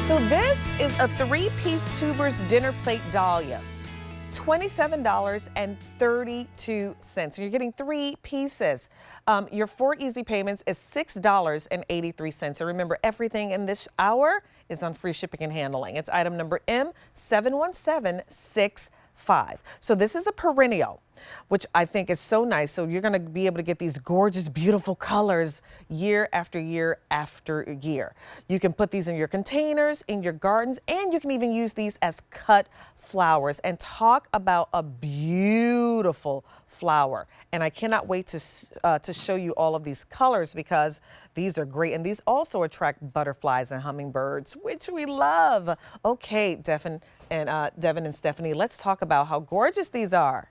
So this is a 3-piece tubers dinner plate dahlias. $27.32. And you're getting 3 pieces. Your 4 easy payments is $6.83. And remember, everything in this hour is on free shipping and handling. It's item number M71765. So this is a perennial, which I think is so nice. So you're going to be able to get these gorgeous, beautiful colors year after year after year. You can put these in your containers, in your gardens, and you can even use these as cut flowers. And talk about a beautiful flower. And I cannot wait to show you all of these colors because these are great. And these also attract butterflies and hummingbirds, which we love. Okay, Devin and Stephanie, let's talk about how gorgeous these are.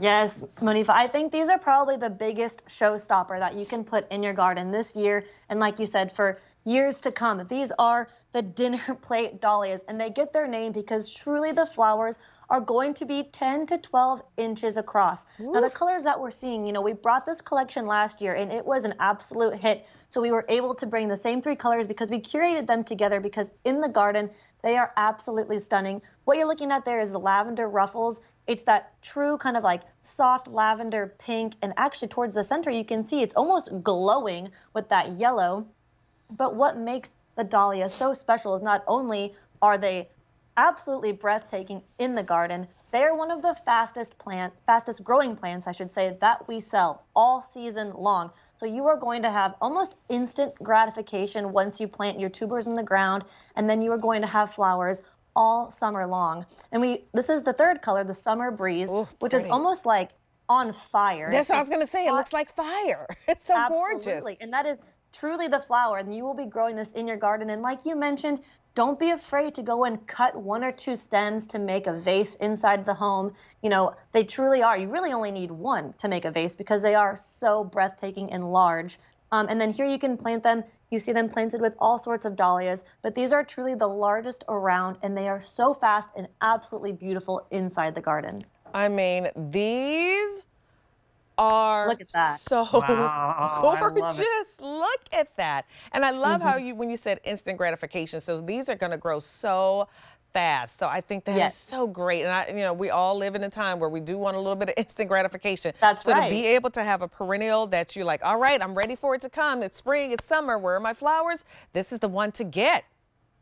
Yes, Monifa, I think these are probably the biggest showstopper that you can put in your garden this year. And like you said, for years to come, these are the dinner plate dahlias, and they get their name because truly the flowers are going to be 10 to 12 inches across. Oof. Now the colors that we're seeing, you know, we brought this collection last year and it was an absolute hit. So we were able to bring the same 3 colors because we curated them together because in the garden, they are absolutely stunning. What you're looking at there is the lavender ruffles. It's that true kind of like soft lavender pink, and actually towards the center you can see it's almost glowing with that yellow. But what makes the dahlia so special is not only are they absolutely breathtaking in the garden, they are one of the fastest growing plants, I should say, that we sell all season long. So you are going to have almost instant gratification once you plant your tubers in the ground, and then you are going to have flowers all summer long. And this is the 3rd color, the summer breeze, ooh, which is almost like on fire. That's what I was going to say. It looks like fire. It's so Absolutely. gorgeous. And that is truly the flower, and you will be growing this in your garden. And like you mentioned, don't be afraid to go and cut 1 or 2 stems to make a vase inside the home. You know, they truly are. You really only need 1 to make a vase because they are so breathtaking and large. And then here you can plant them. You see them planted with all sorts of dahlias, but these are truly the largest around, and they are so fast and absolutely beautiful inside the garden. I mean, these are Look at that. So gorgeous. Look at that. And I love how when you said instant gratification, so these are going to grow so fast. So I think that is so great. And we all live in a time where we do want a little bit of instant gratification. That's right. So to be able to have a perennial that you're like, all right, I'm ready for it to come. It's spring, it's summer. Where are my flowers? This is the one to get.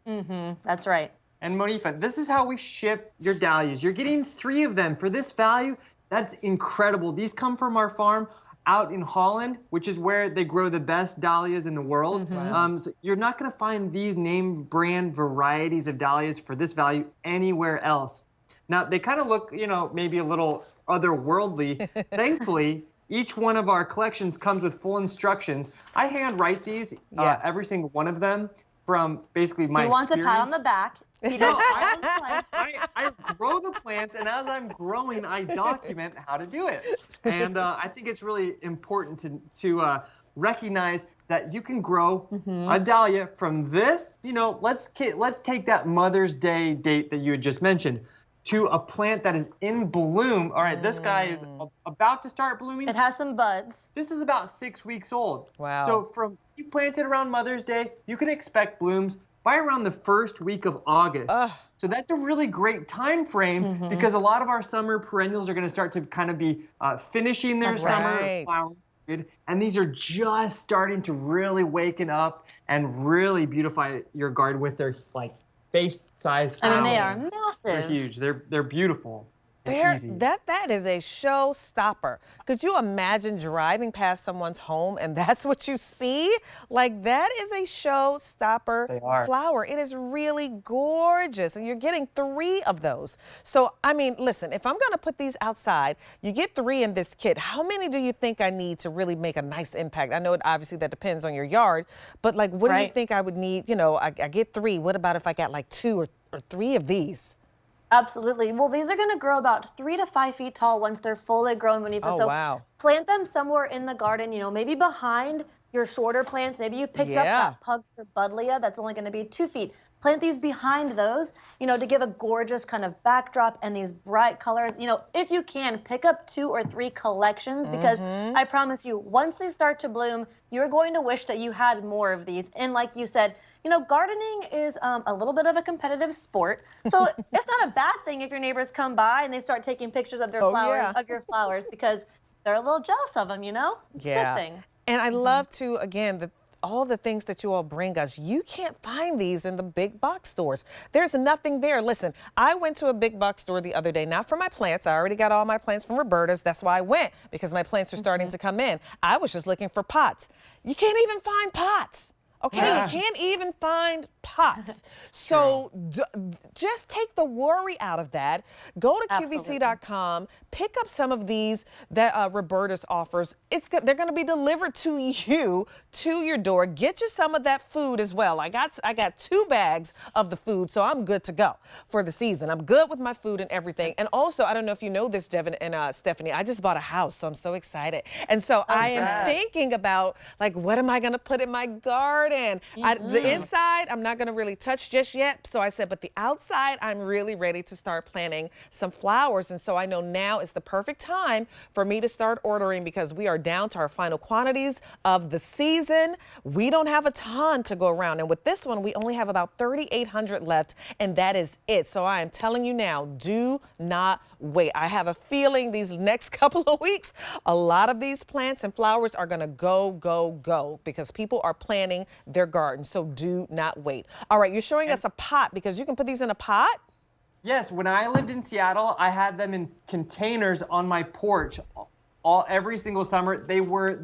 That's right. And Monifa, this is how we ship your dahlias. You're getting 3 of them for this value. That's incredible. These come from our farm out in Holland, which is where they grow the best dahlias in the world. So you're not going to find these name brand varieties of dahlias for this value anywhere else. Now, they kind of look, maybe a little otherworldly. Thankfully, each one of our collections comes with full instructions. I hand write these, every single one of them, from basically my experience. He wants a pat on the back. I grow the plants, and as I'm growing, I document how to do it. And I think it's really important to recognize that you can grow a dahlia from this. Let's take that Mother's Day date that you had just mentioned to a plant that is in bloom. All right, this guy is about to start blooming. It has some buds. This is about 6 weeks old. Wow. So from you planted around Mother's Day, you can expect blooms by around the 1st week of August. So that's a really great time frame because a lot of our summer perennials are going to start to kind of be finishing their summer flowering period, and these are just starting to really waken up and really beautify your garden with their face-sized flowers. I mean, they are massive. They're huge. They're beautiful. That is a showstopper. Could you imagine driving past someone's home and that's what you see? Like, that is a showstopper flower. It is really gorgeous, and you're getting 3 of those. So, I mean, listen, if I'm going to put these outside, you get 3 in this kit. How many do you think I need to really make a nice impact? I know obviously that depends on your yard, but like, what do you think I would need? I get 3. What about if I got like 2 or 3 of these? Absolutely. Well, these are going to grow about 3 to 5 feet tall once they're fully grown, Monifa. So plant them somewhere in the garden, maybe behind your shorter plants. Maybe you picked up that Pugster Buddleia that's only going to be 2 feet. Plant these behind those, to give a gorgeous kind of backdrop and these bright colors. If you can, pick up 2 or 3 collections because I promise you, once they start to bloom, you're going to wish that you had more of these. And like you said, You know, gardening is a little bit of a competitive sport, so it's not a bad thing if your neighbors come by and they start taking pictures of their Oh, flowers, yeah. of your flowers, because they're a little jealous of them. You know, it's a good Yeah. thing. And I love to, again, all the things that you all bring us. You can't find these in the big box stores. There's nothing there. Listen, I went to a big box store the other day, not for my plants. I already got all my plants from Roberta's. That's why I went, because my plants are starting to come in. I was just looking for pots. You can't even find pots. Okay, Yeah. you can't even find pots. So just take the worry out of that. Go to Absolutely. QVC.com, pick up some of these that Roberta's offers. They're going to be delivered to you, to your door. Get you some of that food as well. I got 2 bags of the food, so I'm good to go for the season. I'm good with my food and everything. And also, I don't know if you know this, Devin and Stephanie, I just bought a house, so I'm so excited. And so I am congrats. thinking about, like, what am I going to put in my garden? The inside, I'm not going to really touch just yet. So I said, but the outside, I'm really ready to start planting some flowers. And so I know now is the perfect time for me to start ordering, because we are down to our final quantities of the season. We don't have a ton to go around. And with this one, we only have about 3,800 left, and that is it. So I am telling you now, do not wait. I have a feeling these next couple of weeks, a lot of these plants and flowers are going to go, because people are planting their garden. So do not wait. All right, you're showing us a pot, because you can put these in a pot. Yes, when I lived in Seattle, I had them in containers on my porch every single summer. They were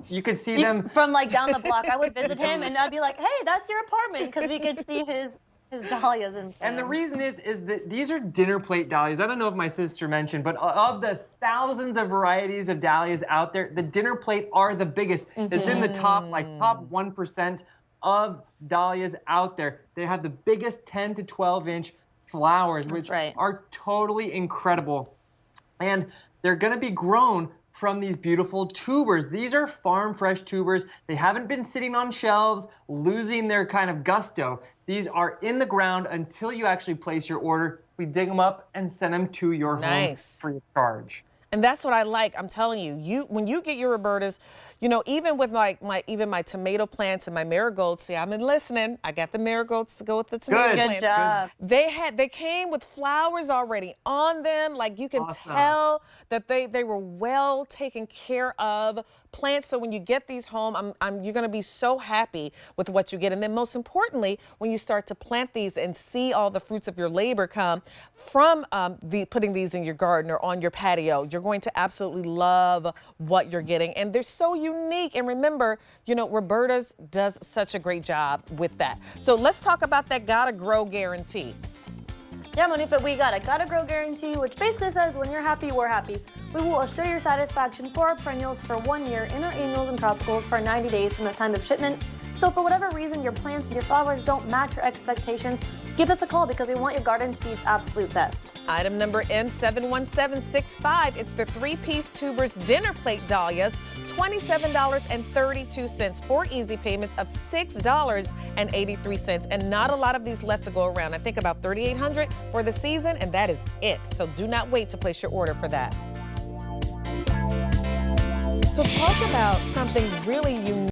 you could see them From like down the block. I would visit him and I'd be like, hey, that's your apartment, because we could see his dahlias in And the bloom. reason is that these are dinner plate dahlias. I don't know if my sister mentioned, but of the thousands of varieties of dahlias out there, the dinner plate are the biggest. It's in the top 1% of dahlias out there. They have the biggest 10 to 12 inch flowers, which right. are totally incredible. And they're going to be grown from these beautiful tubers. These are farm fresh tubers. They haven't been sitting on shelves, losing their kind of gusto. These are in the ground until you actually place your order. We dig them up and send them to your home free of charge. And that's what I like. I'm telling you, when you get your Robertas, you know, even with my tomato plants and my marigolds, see, I've been listening. I got the marigolds to go with the tomato Good. plants. Good job. They came with flowers already on them. Like, you can tell that they were well taken care of plants. So when you get these home, you're going to be so happy with what you get. And then most importantly, when you start to plant these and see all the fruits of your labor come from putting these in your garden or on your patio, you're going to absolutely love what you're getting. And they're so unique. And remember, you know, Roberta's does such a great job with that. So let's talk about that Gotta Grow guarantee. Yeah, Monique, but we got a Gotta Grow guarantee, which basically says when you're happy, we're happy. We will assure your satisfaction for our perennials for 1 year in our annuals and tropicals for 90 days from the time of shipment. So for whatever reason your plants and your flowers don't match your expectations, give us a call, because we want your garden to be its absolute best. Item number M71765. It's the 3-piece tubers dinner plate dahlias, $27.32, 4 easy payments of $6.83. And not a lot of these left to go around. I think about 3,800 for the season, and that is it. So do not wait to place your order for that. So talk about something really unique.